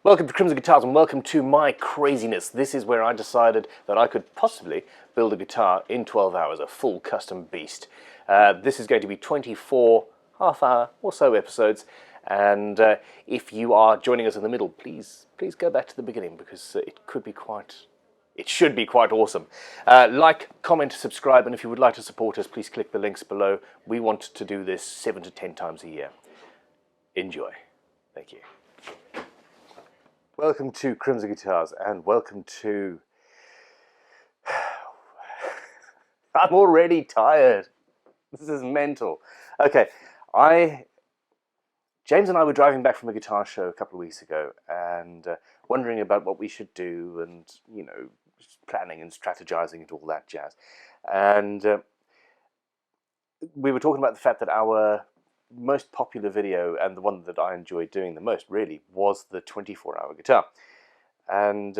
Welcome to Crimson Guitars and welcome to my craziness. This is where I decided that I could possibly build a guitar in 12 hours, a full custom beast. This is going to be 24 half-hour or so episodes, and if you are joining us in the middle, please go back to the beginning because it should be quite awesome. Like, comment, subscribe, and if you would like to support us, please click the links below. We want to do this 7 to 10 times a year. Enjoy. Thank you. Welcome to Crimson Guitars, and welcome to... I'm already tired. This is mental. Okay, James and I were driving back from a guitar show a couple of weeks ago, and wondering about what we should do, and, you know, planning and strategizing and all that jazz. And we were talking about the fact that our most popular video, and the one that I enjoyed doing the most really, was the 24-hour guitar. And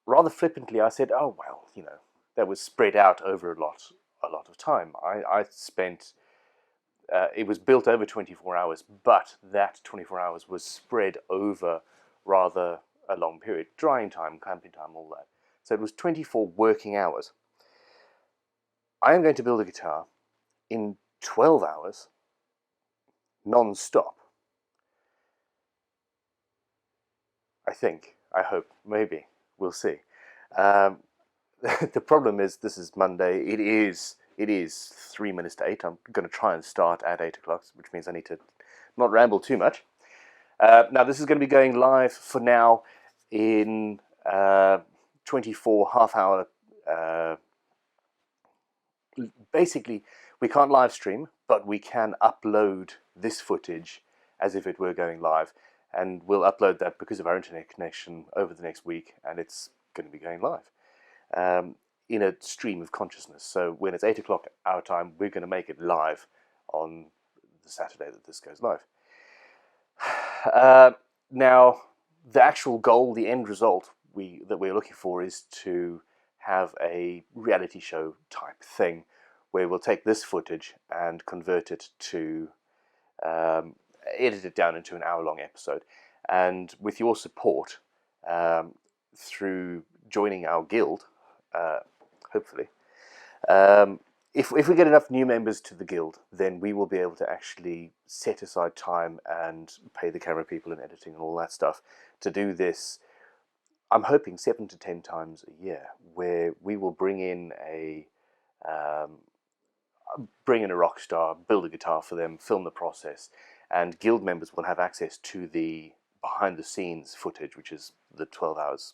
rather flippantly I said, oh well, you know, that was spread out over a lot of time. I spent it was built over 24 hours, but that 24 hours was spread over rather a long period. Drying time, clamping time, all that. So it was 24 working hours. I am going to build a guitar in 12 hours non-stop. I think, I hope, maybe, we'll see. The problem is, this is Monday, it is 3 minutes to 8. I'm going to try and start at 8 o'clock, which means I need to not ramble too much. Now this is going to be going live for now in 24 half-hour. Basically, we can't live stream, but we can upload this footage as if it were going live, and we'll upload that because of our internet connection over the next week, and it's going to be going live in a stream of consciousness. So when it's 8 o'clock our time, we're going to make it live on the Saturday that this goes live. Now, the actual goal, the end result that we're looking for is to have a reality show type thing where we'll take this footage and convert it to, edit it down into an hour-long episode. And with your support, through joining our guild, hopefully, if we get enough new members to the guild, then we will be able to actually set aside time and pay the camera people and editing and all that stuff to do this. I'm hoping 7 to 10 times a year, where we will bring in a rock star, build a guitar for them, film the process, and guild members will have access to the behind-the-scenes footage, which is the 12 hours,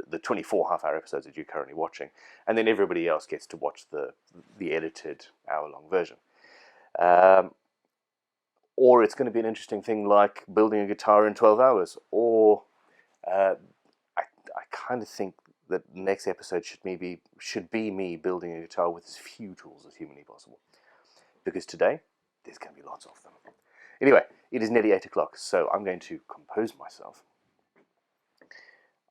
the 24 half-hour episodes that you're currently watching, and then everybody else gets to watch the edited hour-long version. Or it's going to be an interesting thing like building a guitar in 12 hours, or I kind of think that the next episode should be me building a guitar with as few tools as humanly possible. Because today, there's going to be lots of them. Anyway, it is nearly 8 o'clock, so I'm going to compose myself.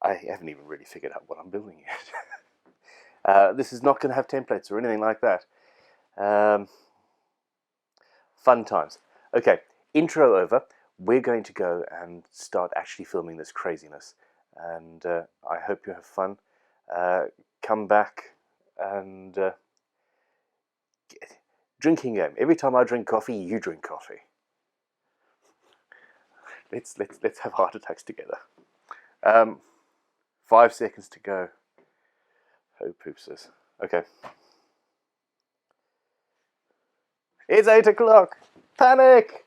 I haven't even really figured out what I'm building yet. This is not going to have templates or anything like that. Fun times. Okay, intro over. We're going to go and start actually filming this craziness. And I hope you have fun. Come back and drinking game. Every time I drink coffee, you drink coffee. Let's have heart attacks together. 5 seconds to go. Oh, poopses. Okay. It's 8 o'clock. Panic.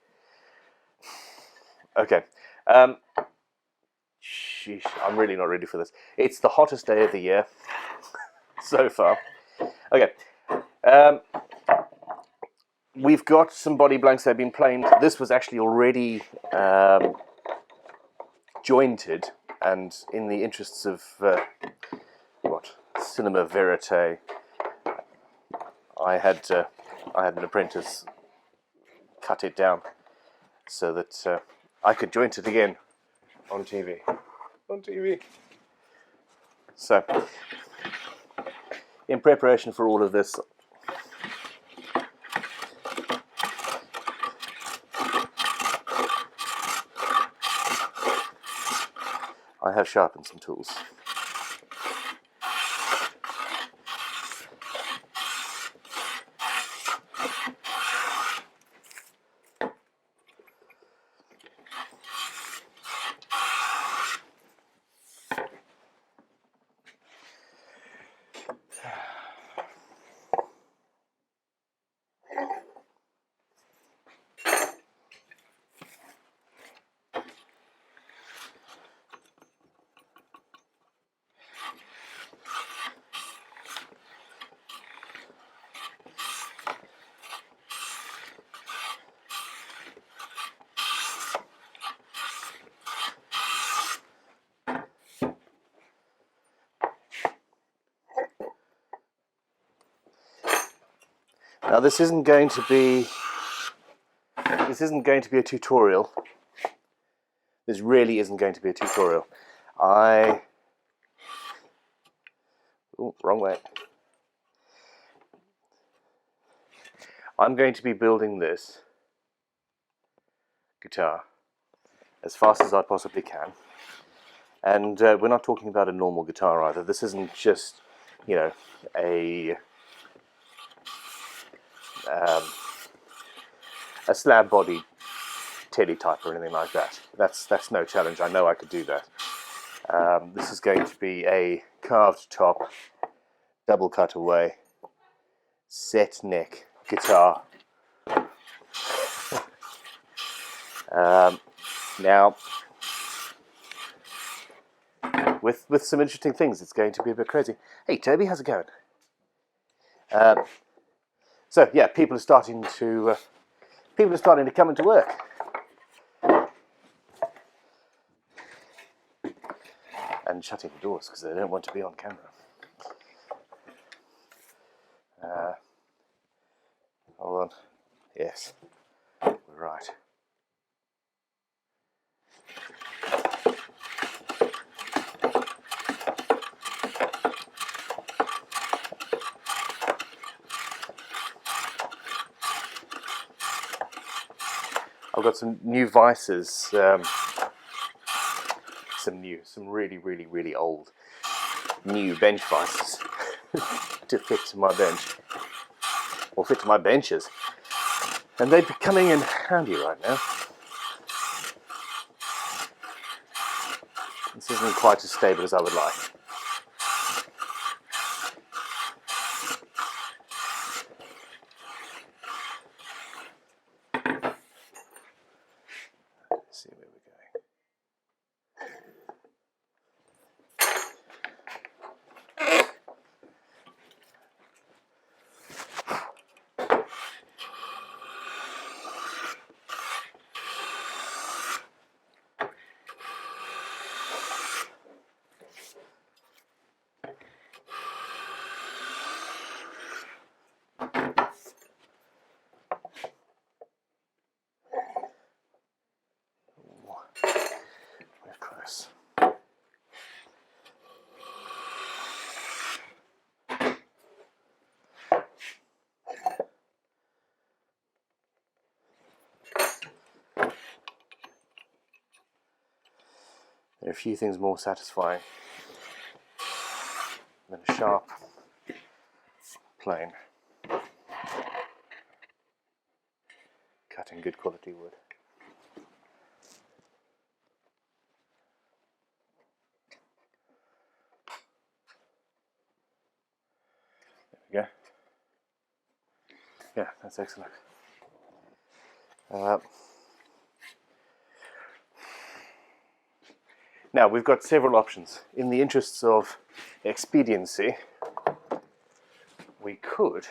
Okay. Sheesh, I'm really not ready for this. It's the hottest day of the year so far. Okay. We've got some body blanks that have been planed. This was actually already jointed, and in the interests of cinema verite, I had an apprentice cut it down so that I could joint it again on TV. So, in preparation for all of this, I have sharpened some tools. Now this isn't going to be a tutorial. This really isn't going to be a tutorial. Wrong way. I'm going to be building this guitar as fast as I possibly can. And we're not talking about a normal guitar either. This isn't just, you know, a slab body teletype or anything like that. That's no challenge. I know I could do that. This is going to be a carved top, double cutaway, set neck guitar. Now, with some interesting things, it's going to be a bit crazy. Hey Toby, how's it going? So yeah, people are starting to come into work. And shutting the doors because they don't want to be on camera. Hold on. Yes, we're right. I've got some new vices, some really old new bench vices to fit to my bench, or fit to my benches, and they'd be coming in handy right now. This isn't quite as stable as I would like. Let's see where we're going. We're close. There are a few things more satisfying than a sharp, plain, cutting good quality wood. There we go. Yeah, that's excellent. Now we've got several options. In the interests of expediency, we could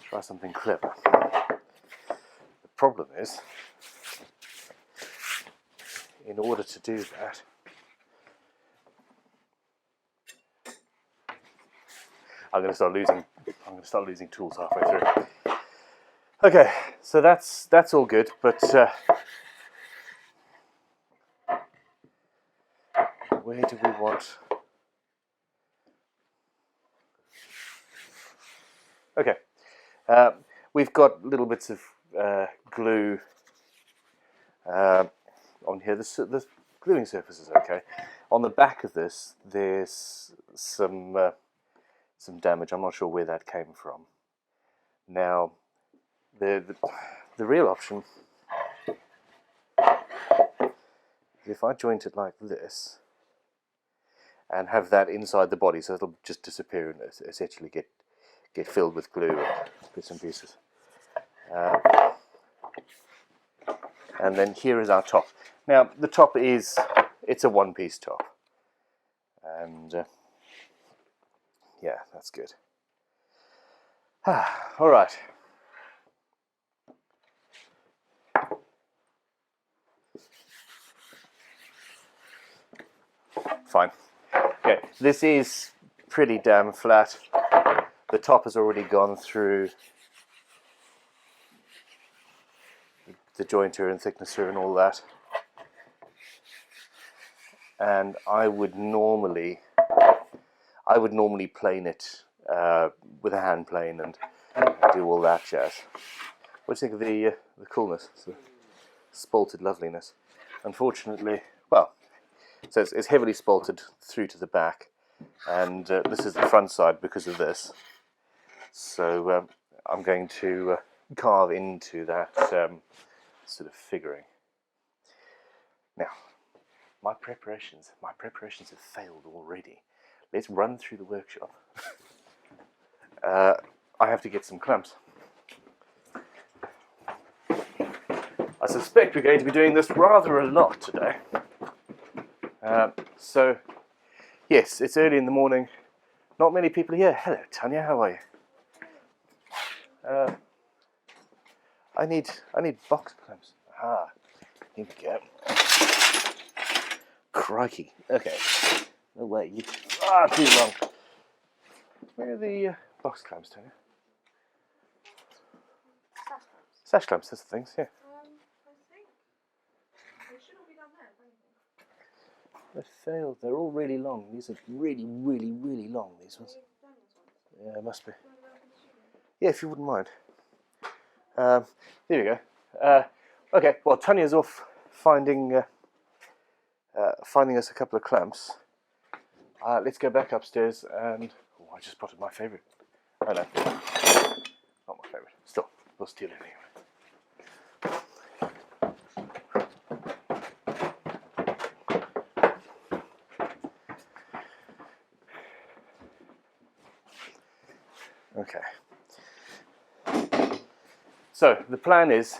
try something clever. The problem is, in order to do that, I'm going to start losing tools halfway through. Okay, so that's all good, but where do we want? Okay, we've got little bits of glue On here, the gluing surface is okay. On the back of this, there's some damage. I'm not sure where that came from. Now, the real option is if I joint it like this and have that inside the body, so it'll just disappear and essentially get filled with glue and bits and pieces. And then here is our top. Now the top it's a one-piece top, and yeah, that's good. All right. Fine. Okay, this is pretty damn flat. The top has already gone through the jointer and thicknesser and all that. And I would normally plane it with a hand plane and do all that jazz. What do you think of the coolness, the spalted loveliness? Unfortunately, well, so it's heavily spalted through to the back, and this is the front side because of this. So I'm going to carve into that sort of figuring. Now, my preparations have failed already. Let's run through the workshop. I have to get some clamps. I suspect we're going to be doing this rather a lot today. So, yes, it's early in the morning. Not many people here. Hello, Tanya. How are you? I need box clamps. Ah, here we go. Crikey. Okay. No way. Too long. Where are the box clamps, Tanya? Sash clamps. That's the things. Yeah. I think they should all be done there. They failed. They're all really long. These are really, really, really long. These ones. Yeah, it must be. Yeah, if you wouldn't mind. There we go. Okay. Well, Tanya's off finding us a couple of clamps. Let's go back upstairs and I just spotted my favourite. Oh no, not my favourite. Still, we'll steal it anyway. Okay. So the plan is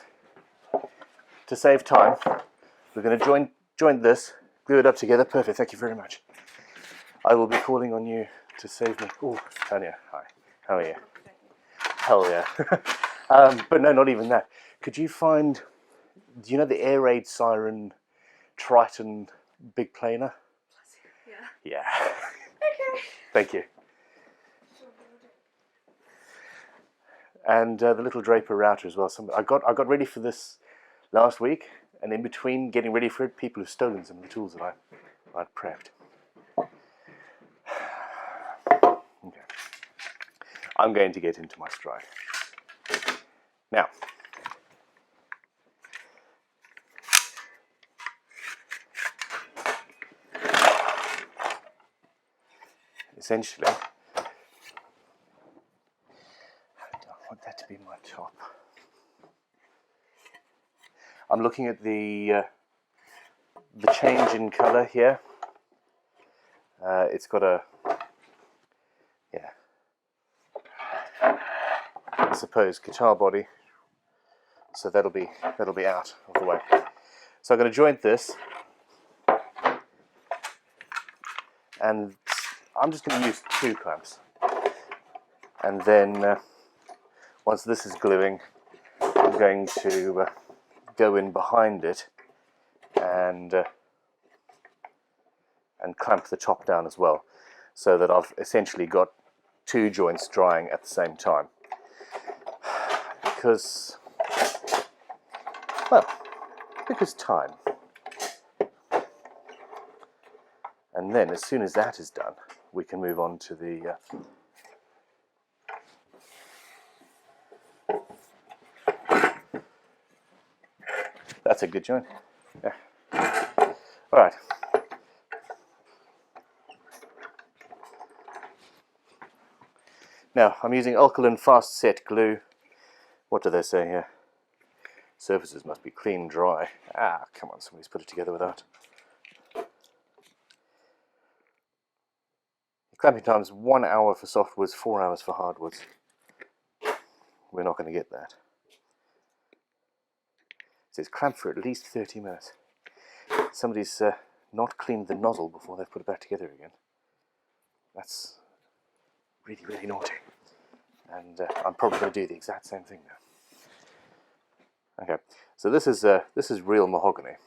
to save time. We're going to join this, glue it up together. Perfect. Thank you very much. I will be calling on you to save me. Oh, Tanya, hi. How are you? Hell yeah. But no, not even that. Could you find, do you know the air raid siren Triton big planer? Yeah. Yeah. Okay. Thank you. And the little Draper router as well. I got ready for this last week, and in between getting ready for it, people have stolen some of the tools that I'd prepped. Okay. I'm going to get into my stride. Now, essentially, I want that to be my top. I'm looking at the change in colour here. It's got a, yeah, I suppose guitar body. So that'll be out of the way. So I'm going to joint this, and I'm just going to use 2 clamps. And then once this is gluing, I'm going to go in behind it and clamp the top down as well, so that I've essentially got 2 joints drying at the same time. Because time. And then as soon as that is done, we can move on to the that's a good joint. Yeah. All right. Now, I'm using alkaline fast set glue. What do they say here? Surfaces must be clean dry. Ah, come on, somebody's put it together without. Clamping time's 1 hour for softwoods, 4 hours for hardwoods. We're not going to get that. It says clamp for at least 30 minutes. Somebody's not cleaned the nozzle before they've put it back together again. That's really, really naughty. And I'm probably going to do the exact same thing now. Okay, so this is real mahogany,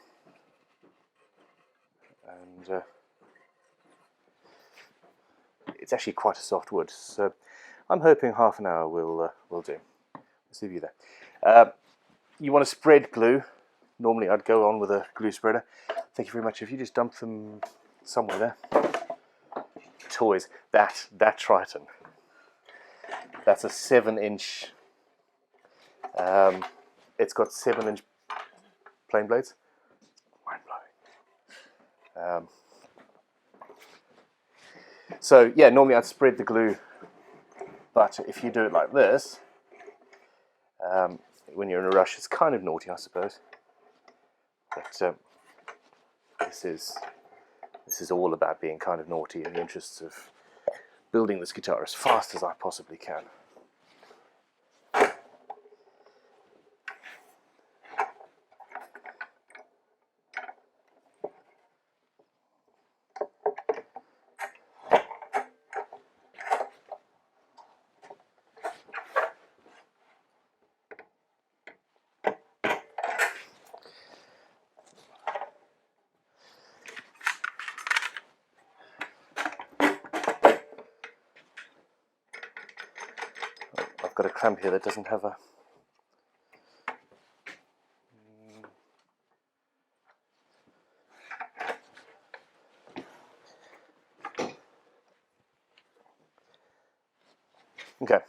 and it's actually quite a soft wood. So I'm hoping half an hour will do. Let's leave you there. You want to spread glue. Normally I'd go on with a glue spreader. Thank you very much. If you just dump them somewhere there. Toys. That Triton. That's a 7-inch. It's got 7-inch plane blades. Mind blowing. So yeah, normally I'd spread the glue, but if you do it like this, when you're in a rush, it's kind of naughty, I suppose. But this is all about being kind of naughty in the interests of building this guitar as fast as I possibly can. I've got a clamp here that doesn't have a... Okay,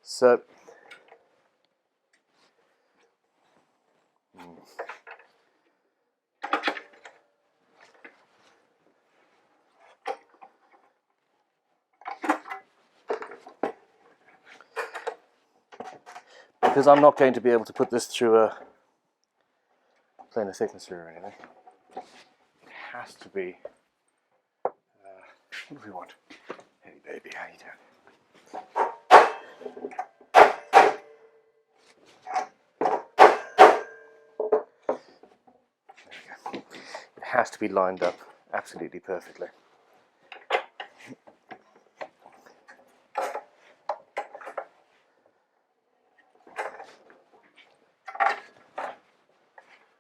so... Because I'm not going to be able to put this through a planar thicknesser or anything, it has to be... what do we want? Hey baby, how you doing? There we go. It has to be lined up absolutely perfectly.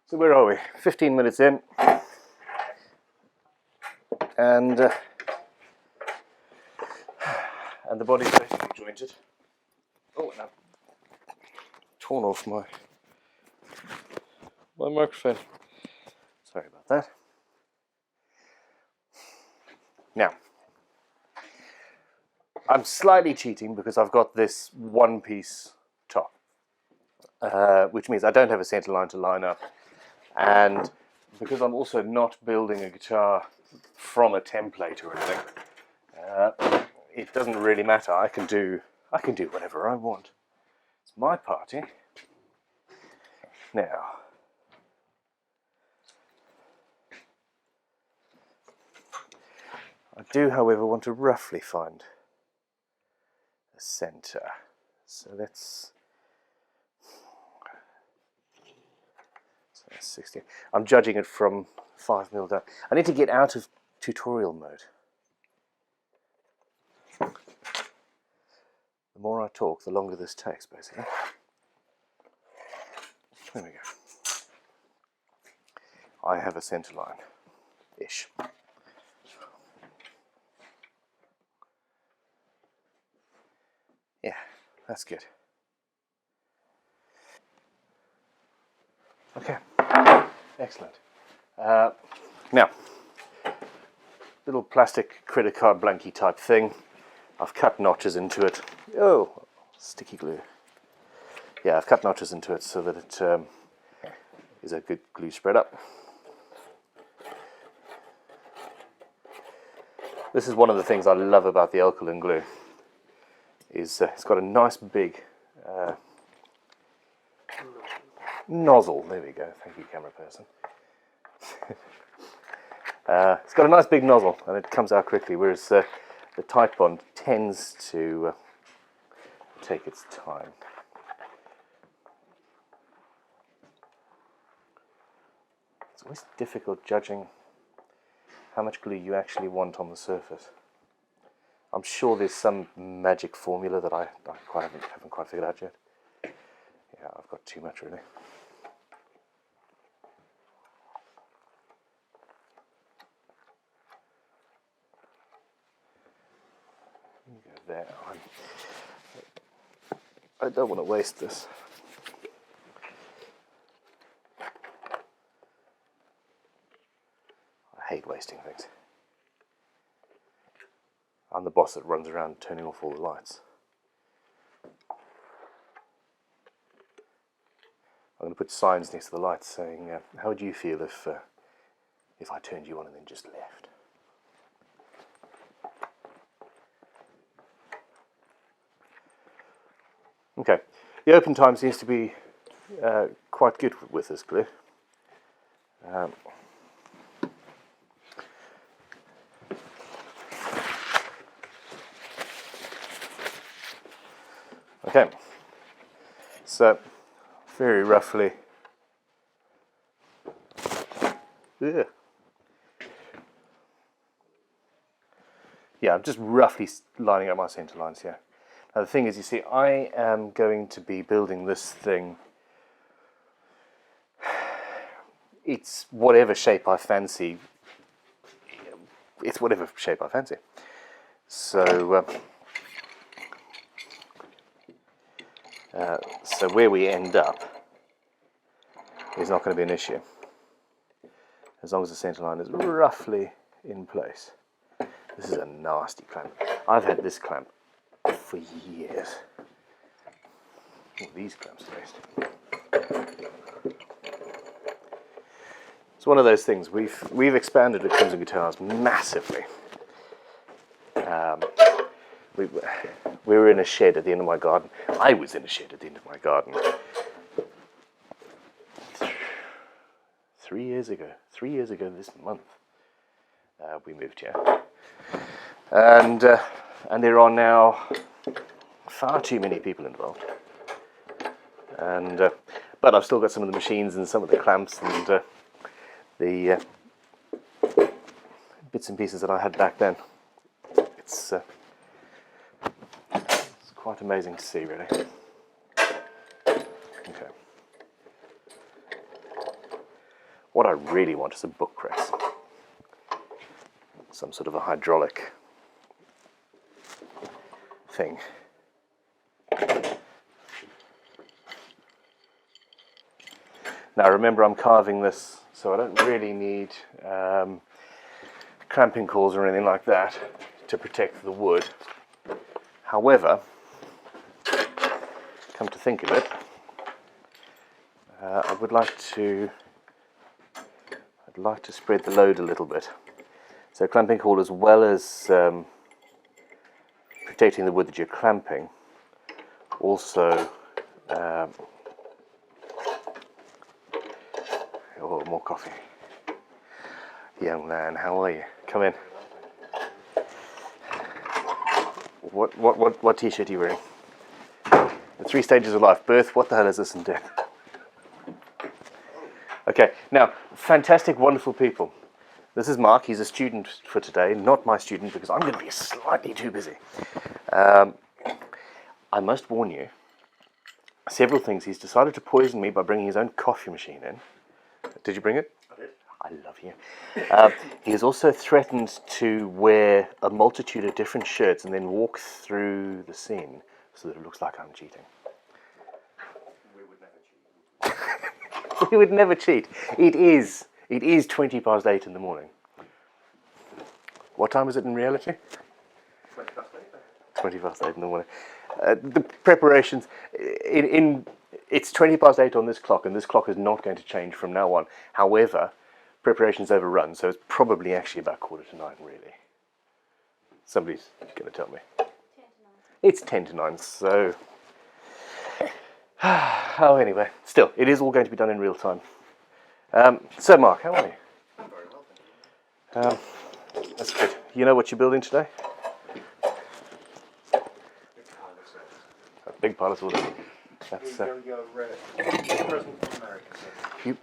So where are we? 15 minutes in, and the body's basically jointed. Oh, and I've torn off my microphone. Sorry about that. Now, I'm slightly cheating because I've got this one-piece top, which means I don't have a center line to line up. And because I'm also not building a guitar from a template or anything, it doesn't really matter. I can do whatever I want. It's my party. Now, I do, however, want to roughly find a center. So that's 60. I'm judging it from 5mm down. I need to get out of tutorial mode. The more I talk, the longer this takes, basically. There we go. I have a center line-ish. Yeah, that's good. Okay, excellent. Now, little plastic credit card blankie type thing. I've cut notches into it. Oh, sticky glue. Yeah, I've cut notches into it so that is a good glue spread up. This is one of the things I love about the alkaline glue, is it's got a nice big nozzle. There we go, thank you camera person. It's got a nice big nozzle and it comes out quickly, whereas the tight bond tends to take its time. It's always difficult judging how much glue you actually want on the surface. I'm sure there's some magic formula that I haven't quite figured out yet. Yeah, I've got too much really. Go there. I don't want to waste this. I hate wasting things. I'm the boss that runs around turning off all the lights. I'm going to put signs next to the lights saying, how would you feel if I turned you on and then just left? Okay, the open time seems to be quite good with this glue. Okay, so very roughly, yeah, I'm just roughly lining up my center lines here. Now the thing is, you see, I am going to be building this thing. It's whatever shape I fancy. It's whatever shape I fancy. So, so where we end up is not going to be an issue, as long as the center line is roughly in place. This is a nasty clamp. I've had this clamp for years. These clamps at least. It's one of those things. We've expanded at Crimson Guitars massively. We were in a shed at the end of my garden. I was in a shed at the end of my garden 3 years ago. 3 years ago this month, we moved here, and there are now far too many people involved. And but I've still got some of the machines and some of the clamps and the bits and pieces that I had back then. It's quite amazing to see, really. Okay. What I really want is a book press. Some sort of a hydraulic thing. Now remember, I'm carving this, so I don't really need clamping cores or anything like that to protect the wood. However, come to think of it, I'd like to spread the load a little bit. So clamping core, as well as protecting the wood that you're clamping, also oh, more coffee. Young man, how are you? Come in. What t-shirt are you wearing? The 3 stages of life: birth, what the hell is this, and death? Okay, now, fantastic, wonderful people. This is Mark. He's a student for today, not my student, because I'm going to be slightly too busy. I must warn you, several things. He's decided to poison me by bringing his own coffee machine in. Did you bring it? I did. I love you. He has also threatened to wear a multitude of different shirts and then walk through the scene so that it looks like I'm cheating. We would never cheat. We would never cheat. It is 8:20 in the morning. What time is it in reality? 20 past 8. 8:20 in the morning. The preparations in it's 8:20 on this clock, and this clock is not going to change from now on. However, preparation's overrun, so it's probably actually about 8:45, really. Somebody's going to tell me. 10 to 9. It's 10 to 9, so... oh, anyway, still, it is all going to be done in real time. So, Mark, how are you? I'm very well, thank you. That's good. You know what you're building today? A big pile of sawdust. That's, Here we go, present from America. you...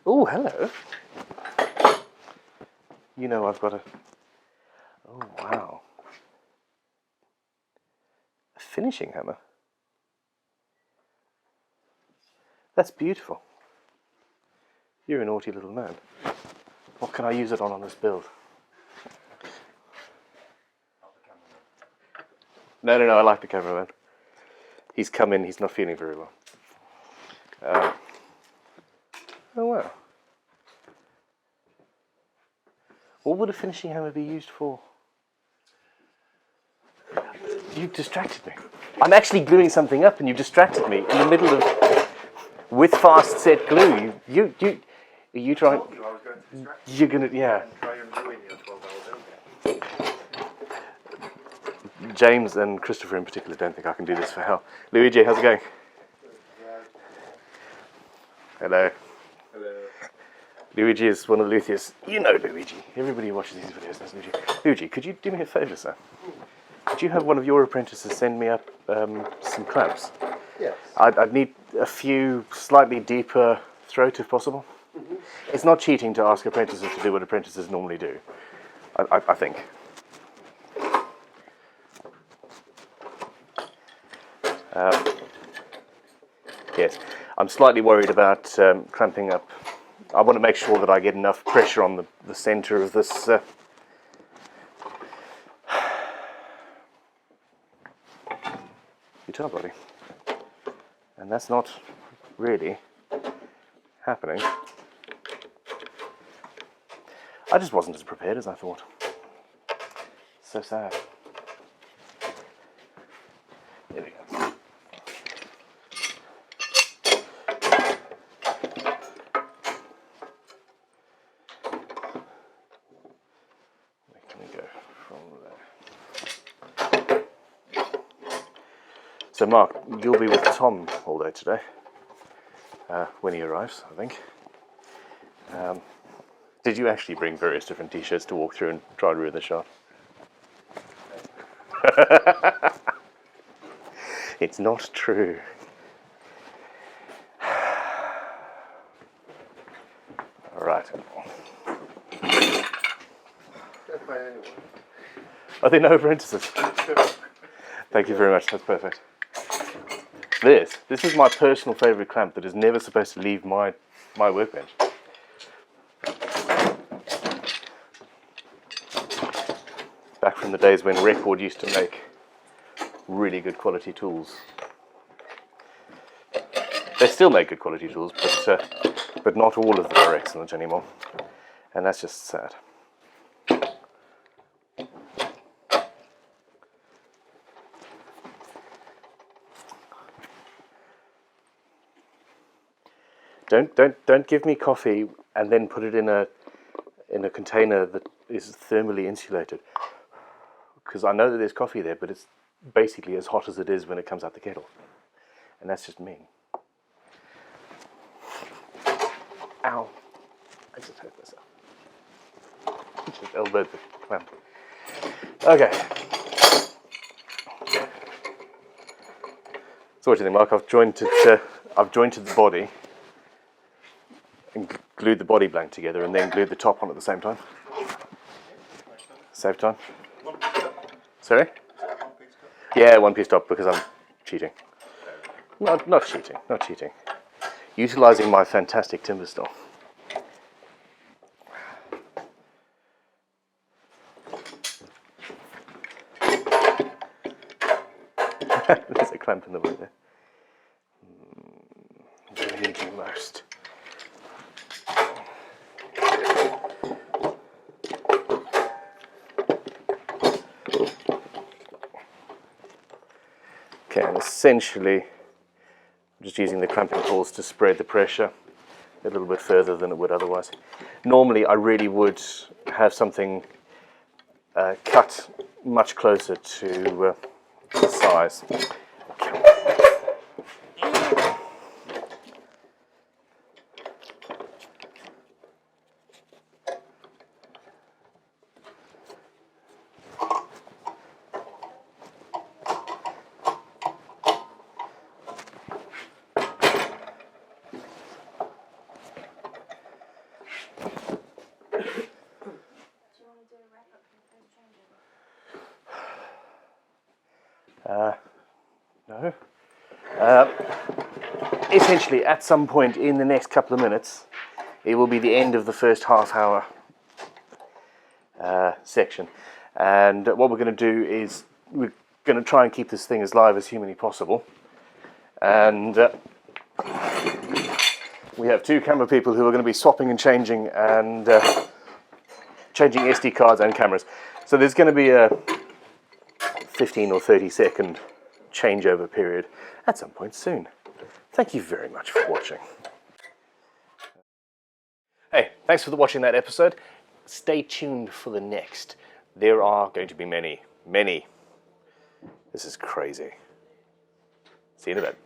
Oh, hello. You know I've got a... Oh, wow. A finishing hammer. That's beautiful. You're a naughty little man. What can I use it on this build? No, I like the cameraman. He's come in, he's not feeling very well. Oh, wow. What would a finishing hammer be used for? You distracted me. I'm actually gluing something up and you distracted me in the middle of... With fast set glue. Are you trying... I was going to distract you You're gonna... Yeah. and try and ruin your 12-hour build. James and Christopher in particular don't think I can do this for hell. Luigi, how's it going? Hello. Hello. Luigi is one of the Luthiers. You know Luigi. Everybody who watches these videos knows Luigi. Luigi, could you do me a favour, sir? Could you have one of your apprentices send me up some clamps? Yes. I'd need a few slightly deeper throat if possible. Mm-hmm. It's not cheating to ask apprentices to do what apprentices normally do, I think. Yes, I'm slightly worried about clamping up. I want to make sure that I get enough pressure on the centre of this. Guitar body. And that's not really happening. I just wasn't as prepared as I thought. So sad. There we go. Where can we go from there? So Mark, you'll be with Tom all day today, when he arrives, I think. Did you actually bring various different t-shirts to walk through and try to ruin the shot? It's not true. All right. Don't find anyone. Are there no apprentices? Thank you very much, that's perfect. This is my personal favourite clamp that is never supposed to leave my workbench. Back from the days when Record used to make really good quality tools. They still make good quality tools, but not all of them are excellent anymore. And that's just sad. Don't give me coffee and then put it in a container that is thermally insulated, because I know that there's coffee there, but it's basically as hot as it is when it comes out the kettle, and that's just mean. Ow! I just hurt myself. Just elbowed the clamp. Okay. So what do you think, Mark? I've jointed the body and glued the body blank together, and then glued the top on at the same time. Save time. Sorry? Yeah, one piece top, because I'm cheating. Not cheating. Utilising my fantastic timber stone. There's a clamp in the way there. What do I need you most? Okay, and essentially Just using the clamping pulls to spread the pressure a little bit further than it would otherwise. Normally I really would have something cut much closer to the size. No. Essentially, at some point in the next couple of minutes, it will be the end of the first half-hour section. And what we're going to do is we're going to try and keep this thing as live as humanly possible. And we have two camera people who are going to be swapping and changing SD cards and cameras. So there's going to be a 15 or 30 second changeover period at some point soon. Thank you very much for watching. Hey, thanks for watching that episode. Stay tuned for the next. There are going to be many. This is crazy. See you in a bit.